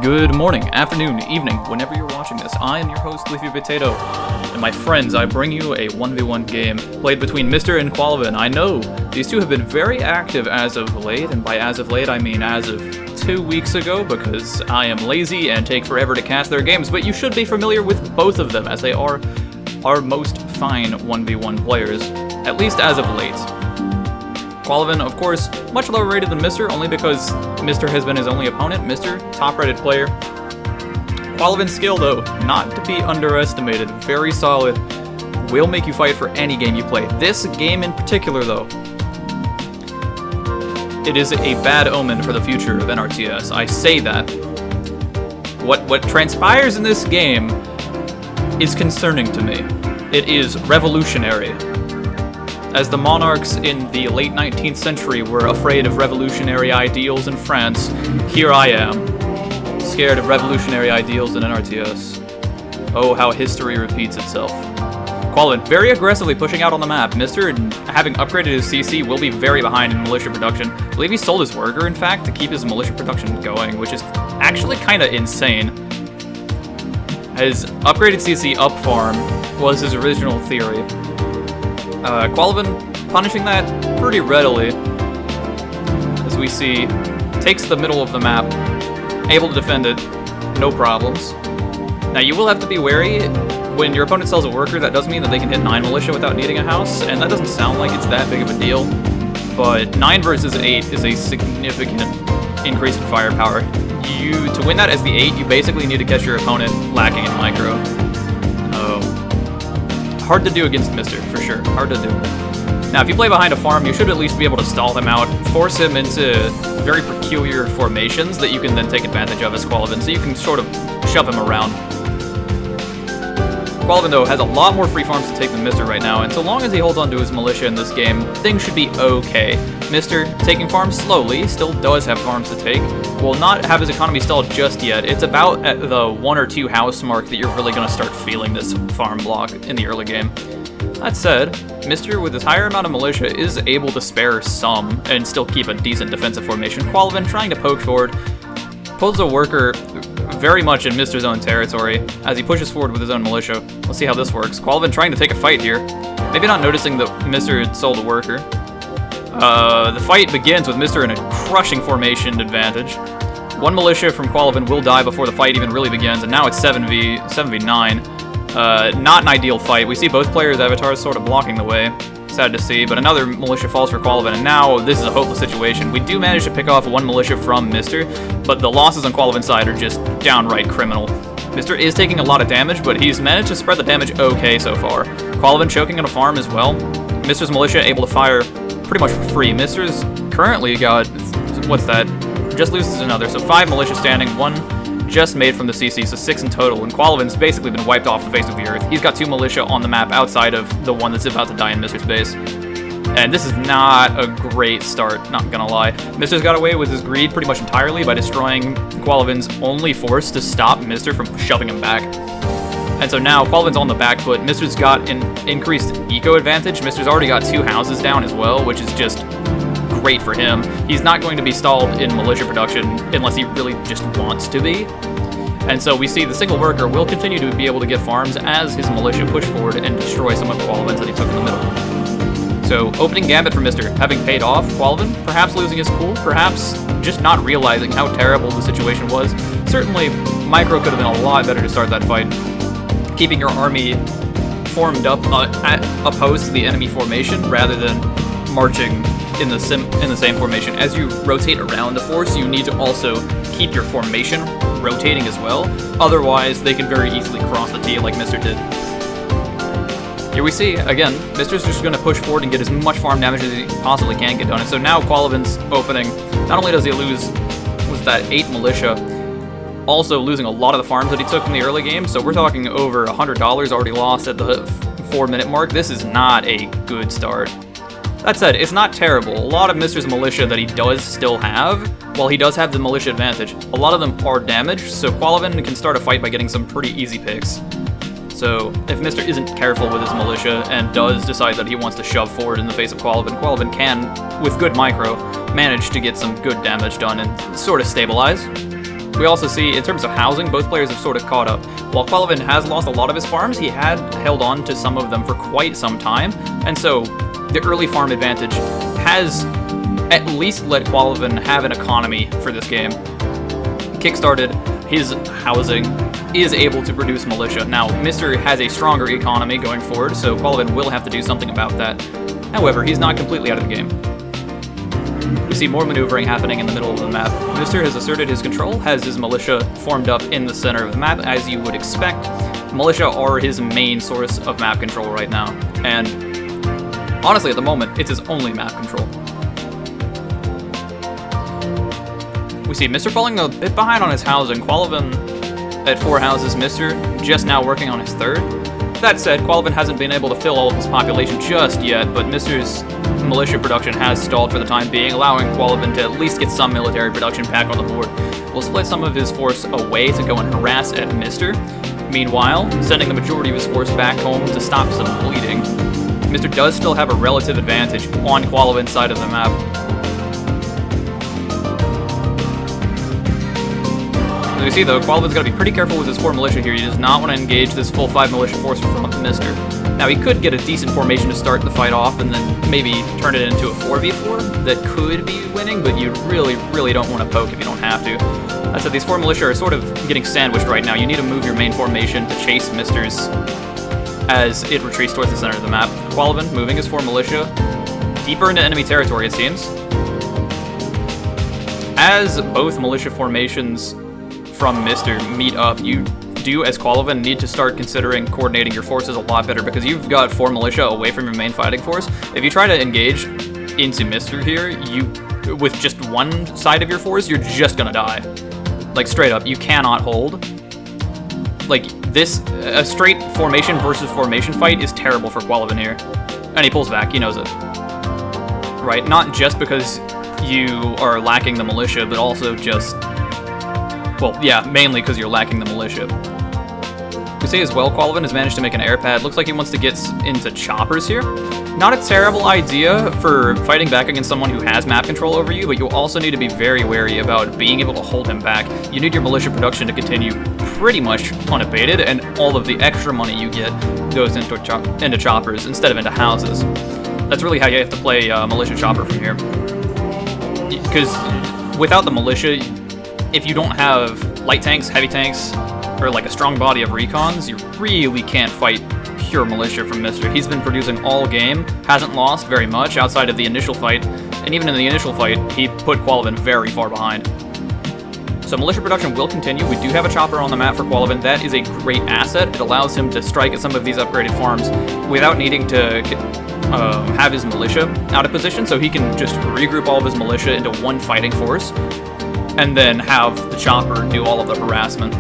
Good morning, afternoon, evening, whenever you're watching this. I am your host, Leafy Potato, and my friends, I bring you a 1v1 game played between Mr. and Qualvin. I know these two have been very active as of late, and by as of late, I mean as of 2 weeks ago, because I am lazy and take forever to cast their games, but you should be familiar with both of them, as they are our most fine 1v1 players, at least as of late. Qualvin, of course, much lower rated than Mr., only because Mr. has been his only opponent. Mr., top-rated player. Qualvin's skill, though, not to be underestimated. Very solid. Will make you fight for any game you play. This game in particular, though, it is a bad omen for the future of NRTS. I say that. What transpires in this game is concerning to me. It is revolutionary. As the monarchs in the late 19th century were afraid of revolutionary ideals in France, here I am, scared of revolutionary ideals in NRTS. Oh, how history repeats itself. Qualvin, very aggressively pushing out on the map. Mr., having upgraded his CC, will be very behind in militia production. I believe he sold his worker, in fact, to keep his militia production going, which is actually kinda insane. His upgraded CC up farm was his original theory. Qualvin punishing that pretty readily, as we see, takes the middle of the map, able to defend it, no problems. Now you will have to be wary, when your opponent sells a worker, that does mean that they can hit 9 militia without needing a house, and that doesn't sound like it's that big of a deal, but 9 versus 8 is a significant increase in firepower. To win that as the 8, you basically need to catch your opponent lacking in micro. Hard to do against Mr., for sure. Hard to do. Now, if you play behind a farm, you should at least be able to stall him out, force him into very peculiar formations that you can then take advantage of as Qualvin, so you can sort of shove him around. Qualvin, though, has a lot more free farms to take than Mr. right now, and so long as he holds onto his militia in this game, things should be okay. Mr., taking farms slowly, still does have farms to take, will not have his economy stalled just yet. It's about at the 1 or 2 house mark that you're really going to start feeling this farm block in the early game. That said, Mr. with his higher amount of militia is able to spare some and still keep a decent defensive formation. Qualvin trying to poke forward, pulls a worker very much in Mr.'s own territory as he pushes forward with his own militia. Let's see how this works. Qualvin trying to take a fight here, maybe not noticing that Mr. had sold a worker. The fight begins with Mr. in a crushing formation advantage. 1 militia from Qualvin will die before the fight even really begins, and now it's 7v9. Not an ideal fight. We see both players' avatars sort of blocking the way. Sad to see, but another militia falls for Qualvin, and now this is a hopeless situation. We do manage to pick off 1 militia from Mr., but the losses on Qualvin's side are just downright criminal. Mr. is taking a lot of damage, but he's managed to spread the damage okay so far. Qualvin choking on a farm as well. Mr.'s militia able to fire pretty much for free. Mr.'s currently got, what's that? Just loses another, so 5 militia standing, 1 just made from the CC, so 6 in total, and Qualvin's basically been wiped off the face of the earth. He's got 2 militia on the map outside of the one that's about to die in Mr.'s base. And this is not a great start, not gonna lie. Mr.'s got away with his greed pretty much entirely by destroying Qualvin's only force to stop Mr. from shoving him back. And so now Qualvin's on the back foot. Mr.'s got an increased eco advantage. Mr.'s already got 2 houses down as well, which is just great for him. He's not going to be stalled in militia production unless he really just wants to be. And so we see the single worker will continue to be able to get farms as his militia push forward and destroy some of Qualvin's that he took in the middle. So opening gambit for Mr. having paid off. Qualvin perhaps losing his cool, perhaps just not realizing how terrible the situation was. Certainly, micro could have been a lot better to start that fight. Keeping your army formed up opposed to the enemy formation rather than marching in the same formation. As you rotate around the force, you need to also keep your formation rotating as well. Otherwise, they can very easily cross the T like Mr. did. Here we see, again, Mr.'s just going to push forward and get as much farm damage as he possibly can get done. And so now Qualvin's opening, not only does he lose, was that 8 militia, also losing a lot of the farms that he took in the early game, so we're talking over $100 already lost at the 4-minute mark. This is not a good start. That said, it's not terrible. A lot of Mr.'s militia that he does still have, while he does have the militia advantage, a lot of them are damaged, so Qualvin can start a fight by getting some pretty easy picks. So if Mr. isn't careful with his militia and does decide that he wants to shove forward in the face of Qualvin, Qualvin can, with good micro, manage to get some good damage done and sort of stabilize. We also see, in terms of housing, both players have sort of caught up. While Quellaveon has lost a lot of his farms, he had held on to some of them for quite some time, and so the early farm advantage has at least let Quellaveon have an economy for this game. Kickstarted his housing, is able to produce militia. Now, Mr. has a stronger economy going forward, so Quellaveon will have to do something about that. However, he's not completely out of the game. We see more maneuvering happening in the middle of the map. Mr. has asserted his control, has his militia formed up in the center of the map, as you would expect. Militia are his main source of map control right now, and honestly, at the moment, it's his only map control. We see Mr. falling a bit behind on his housing. Quellaveon at 4 houses, Mr. just now working on his 3rd. That said, Quellaveon hasn't been able to fill all of his population just yet, but Mr.'s militia production has stalled for the time being, allowing Quellaveon to at least get some military production back on the board. We'll split some of his force away to go and harass at Mr. Meanwhile, sending the majority of his force back home to stop some bleeding. Mr. does still have a relative advantage on Quellaveon's side of the map. As you see though, Quellaveon's got to be pretty careful with his 4 militia here. He does not want to engage this full 5 militia force from Mr. Now he could get a decent formation to start the fight off and then maybe turn it into a 4v4 that could be winning, but you really don't want to poke if you don't have to. That said, these 4 militia are sort of getting sandwiched right now. You need to move your main formation to chase Mr.'s as it retreats towards the center of the map. Quellaveon moving his 4 militia deeper into enemy territory, it seems. As both militia formations from Mr. meet up, you do, as Quellaveon, need to start considering coordinating your forces a lot better, because you've got 4 militia away from your main fighting force. If you try to engage into Mr. here, with just one side of your force, you're just gonna die. Like, straight up, you cannot hold. Like, a straight formation versus formation fight is terrible for Quellaveon here. And he pulls back, he knows it. Right? Not just because you are lacking the militia, but also just... well, yeah, mainly because you're lacking the militia. We see as well, Quellaveon has managed to make an air pad. Looks like he wants to get into choppers here. Not a terrible idea for fighting back against someone who has map control over you, but you also need to be very wary about being able to hold him back. You need your militia production to continue pretty much unabated, and all of the extra money you get goes into choppers instead of into houses. That's really how you have to play militia chopper from here. Because without the militia, if you don't have light tanks, heavy tanks, or like a strong body of recons, you really can't fight pure militia from Mr. He's been producing all game, hasn't lost very much outside of the initial fight, and even in the initial fight, he put Quellaveon very far behind. So militia production will continue. We do have a chopper on the map for Quellaveon. That is a great asset. It allows him to strike at some of these upgraded farms without needing to have his militia out of position, so he can just regroup all of his militia into one fighting force, and then have the chopper do all of the harassment.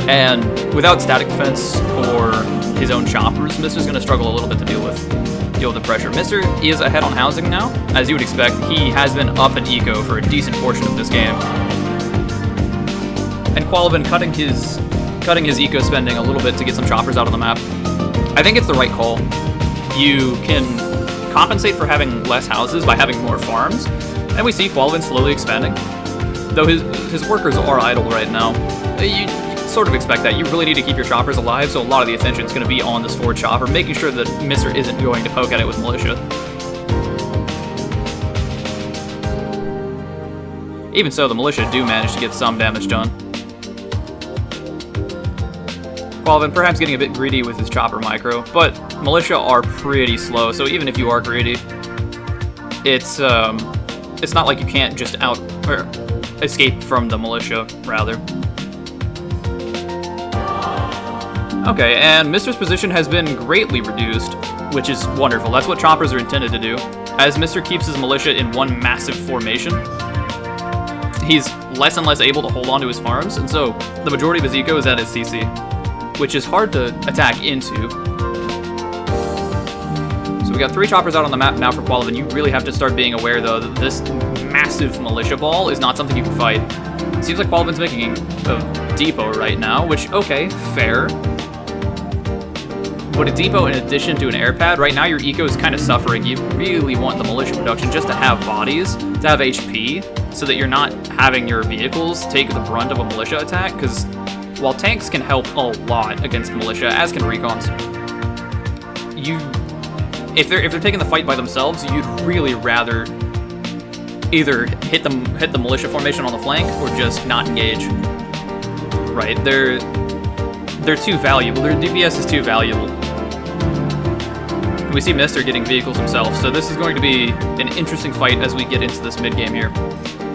And without static defense or his own choppers, Mr.'s going to struggle a little bit to deal with the pressure. Mr. is ahead on housing now. As you would expect, he has been up in eco for a decent portion of this game. And Quellaveon cutting his eco spending a little bit to get some choppers out on the map. I think it's the right call. You can compensate for having less houses by having more farms, and we see Quellaveon slowly expanding. Though his workers are idle right now. You sort of expect that. You really need to keep your choppers alive, so a lot of the attention is going to be on this forward chopper, making sure that Mr. isn't going to poke at it with militia. Even so, the militia do manage to get some damage done. Quellaveon perhaps getting a bit greedy with his chopper micro, but militia are pretty slow, so even if you are greedy, it's not like you can't just escape from the militia, rather. Okay, and Mr.'s position has been greatly reduced, which is wonderful. That's what choppers are intended to do. As Mr. keeps his militia in one massive formation, he's less and less able to hold on to his farms, and so the majority of his eco is at his CC, which is hard to attack into. So we got 3 choppers out on the map now for Quellaveon. You really have to start being aware, though, that this massive militia ball is not something you can fight. It seems like Quellaveon's making a depot right now, which, okay, fair. But a depot in addition to an air pad, right now your eco is kind of suffering. You really want the militia production just to have bodies, to have HP, so that you're not having your vehicles take the brunt of a militia attack, because while tanks can help a lot against militia, as can recons, if they're taking the fight by themselves, you'd really rather either hit the militia formation on the flank or just not engage. Right? They're too valuable. Their DPS is too valuable. We see Mr. getting vehicles himself, so this is going to be an interesting fight as we get into this mid-game here.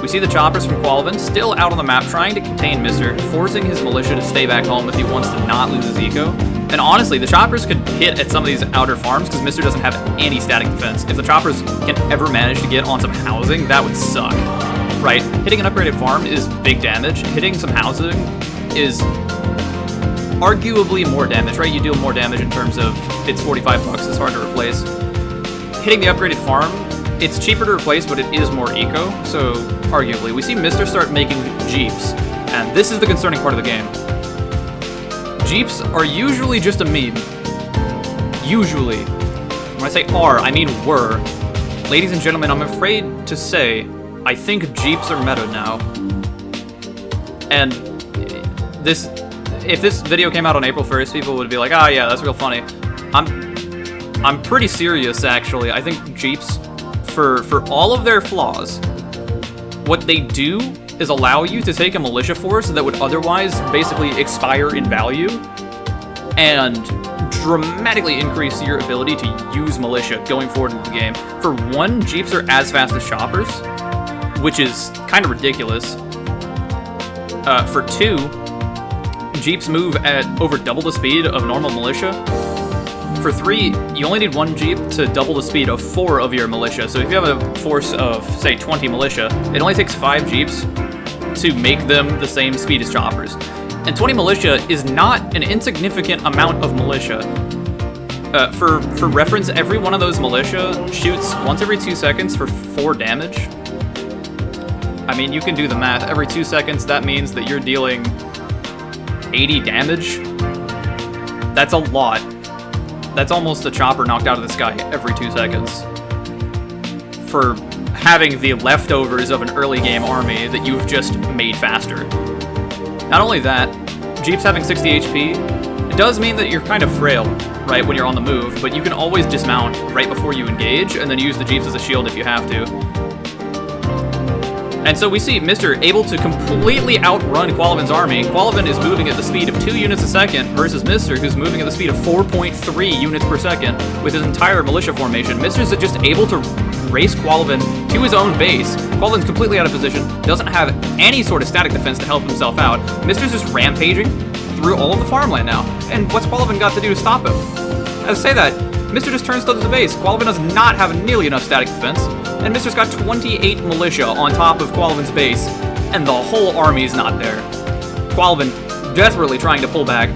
We see the choppers from Qualvin still out on the map trying to contain Mr., forcing his militia to stay back home if he wants to not lose his eco. And honestly, the choppers could hit at some of these outer farms because Mr. doesn't have any static defense. If the choppers can ever manage to get on some housing, that would suck. Right? Hitting an upgraded farm is big damage. Hitting some housing is arguably more damage, right? You deal more damage in terms of it's $45, it's hard to replace. Hitting the upgraded farm, it's cheaper to replace, but it is more eco, so arguably. We see Mr. start making Jeeps, and this is the concerning part of the game. Jeeps are usually just a meme. Usually. When I say are, I mean were. Ladies and gentlemen, I'm afraid to say, I think Jeeps are meta now. And if this video came out on April 1st, people would be like, ah, yeah, that's real funny. I'm pretty serious, actually. I think Jeeps, for all of their flaws, what they do is allow you to take a militia force that would otherwise basically expire in value and dramatically increase your ability to use militia going forward into the game. For one, Jeeps are as fast as choppers, which is kind of ridiculous. For two, Jeeps move at over double the speed of normal militia. For three, you only need one Jeep to double the speed of 4 of your militia. So if you have a force of, say, 20 militia, it only takes 5 Jeeps to make them the same speed as choppers. And 20 militia is not an insignificant amount of militia. For reference, every one of those militia shoots once every 2 seconds for 4 damage. I mean, you can do the math. Every 2 seconds, that means that you're dealing 80 damage. That's a lot. That's almost a chopper knocked out of the sky every 2 seconds. For having the leftovers of an early game army that you've just made faster. Not only that, Jeeps having 60 HP, it does mean that you're kind of frail, right, when you're on the move, but you can always dismount right before you engage and then use the Jeeps as a shield if you have to. And so we see Mr. able to completely outrun Qualvin's army. Qualvin is moving at the speed of 2 units a second versus Mr., who's moving at the speed of 4.3 units per second with his entire militia formation. Mr's just able to race Qualvin to his own base. Qualvin's completely out of position, doesn't have any sort of static defense to help himself out. Mr's just rampaging through all of the farmland now. And what's Qualvin got to do to stop him? As I say that, Mr. just turns to the base. Qualvin does not have nearly enough static defense. And Mr's got 28 militia on top of Qualvin's base, and the whole army is not there. Qualvin, desperately trying to pull back,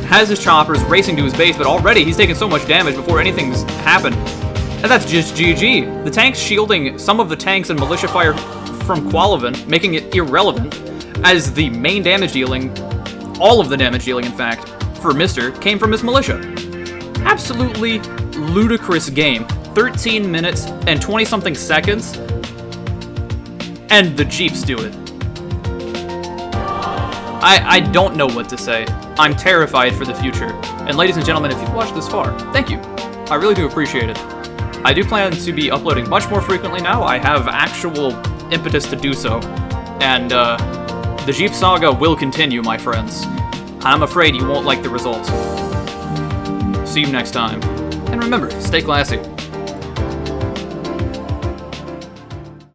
has his choppers racing to his base, but already he's taken so much damage before anything's happened. And that's just GG. The tank's shielding some of the tanks and militia fire from Qualvin, making it irrelevant, as the main damage dealing, all of the damage dealing in fact, for Mr. came from his militia. Absolutely ludicrous game. 13 minutes and 20-something seconds, and the Jeeps do it. I don't know what to say. I'm terrified for the future. And ladies and gentlemen, if you've watched this far, thank you. I really do appreciate it. I do plan to be uploading much more frequently now. I have actual impetus to do so. And the Jeep saga will continue, my friends. I'm afraid you won't like the results. See you next time. And remember, stay classy.